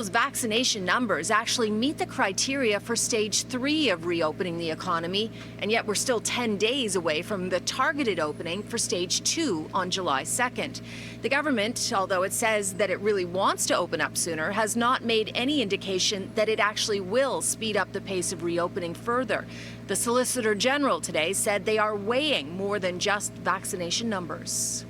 Those vaccination numbers actually meet the criteria for stage 3 of reopening the economy, and yet we're still 10 days away from the targeted opening for stage 2 on July 2nd. The government, although it says that it really wants to open up sooner, has not made any indication that it actually will speed up the pace of reopening further. The Solicitor General today said they are weighing more than just vaccination numbers.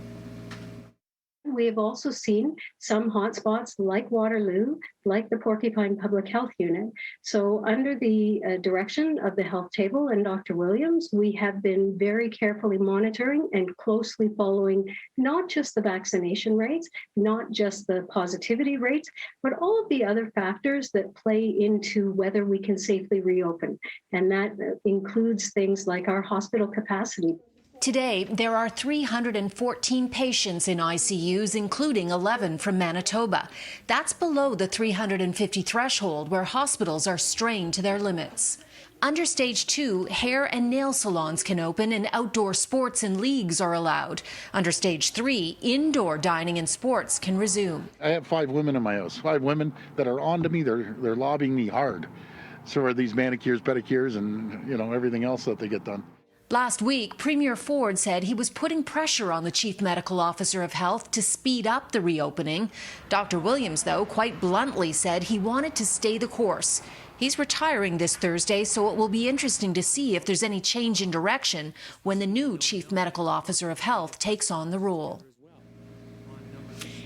We have also seen some hotspots like Waterloo, like the Porcupine Public Health Unit. So under the direction of the health table and Dr. Williams, we have been very carefully monitoring and closely following not just the vaccination rates, not just the positivity rates, but all of the other factors that play into whether we can safely reopen. And that includes things like our hospital capacity. Today, there are 314 patients in ICUs, including 11 from Manitoba. That's below the 350 threshold, where hospitals are strained to their limits. Under stage 2, hair and nail salons can open and outdoor sports and leagues are allowed. Under stage 3, indoor dining and sports can resume. I have 5 women in my house, 5 women that are on to me. They're lobbying me hard. So are these manicures, pedicures, and everything else that they get done. Last week, Premier Ford said he was putting pressure on the Chief Medical Officer of Health to speed up the reopening. Dr. Williams, though, quite bluntly said he wanted to stay the course. He's retiring this Thursday, so it will be interesting to see if there's any change in direction when the new Chief Medical Officer of Health takes on the role.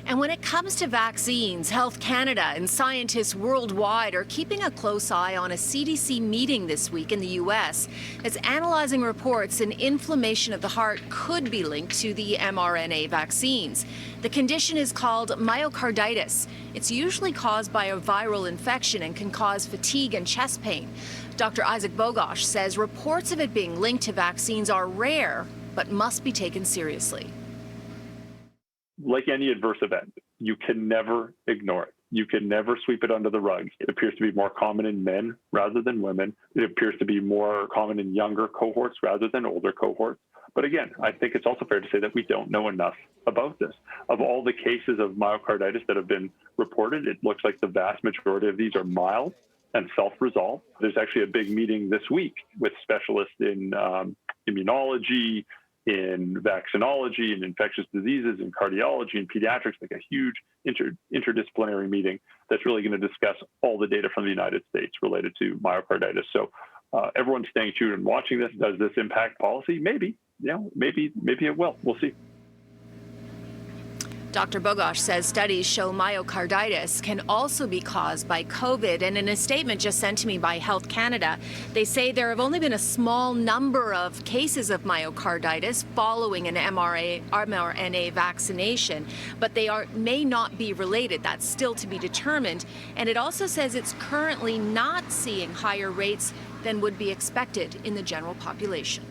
And when it comes to vaccines, Health Canada and scientists worldwide are keeping a close eye on a CDC meeting this week in the U.S. It's analyzing reports an inflammation of the heart could be linked to the mRNA vaccines. The condition is called myocarditis. It's usually caused by a viral infection and can cause fatigue and chest pain. Dr. Isaac Bogosh says reports of it being linked to vaccines are rare, but must be taken seriously. Like any adverse event, you can never ignore it. You can never sweep it under the rug. It appears to be more common in men rather than women. It appears to be more common in younger cohorts rather than older cohorts. But again, I think it's also fair to say that we don't know enough about this. Of all the cases of myocarditis that have been reported, it looks like the vast majority of these are mild and self-resolve. There's actually a big meeting this week with specialists in immunology, in vaccinology, in infectious diseases, in cardiology, and pediatrics, like a huge interdisciplinary meeting that's really going to discuss all the data from the United States related to myocarditis. So everyone's staying tuned and watching this. Does this impact policy? Maybe. Maybe it will. We'll see. Dr. Bogosh says studies show myocarditis can also be caused by COVID. And in a statement just sent to me by Health Canada, they say there have only been a small number of cases of myocarditis following an mRNA vaccination, but they may not be related. That's still to be determined. And it also says it's currently not seeing higher rates than would be expected in the general population.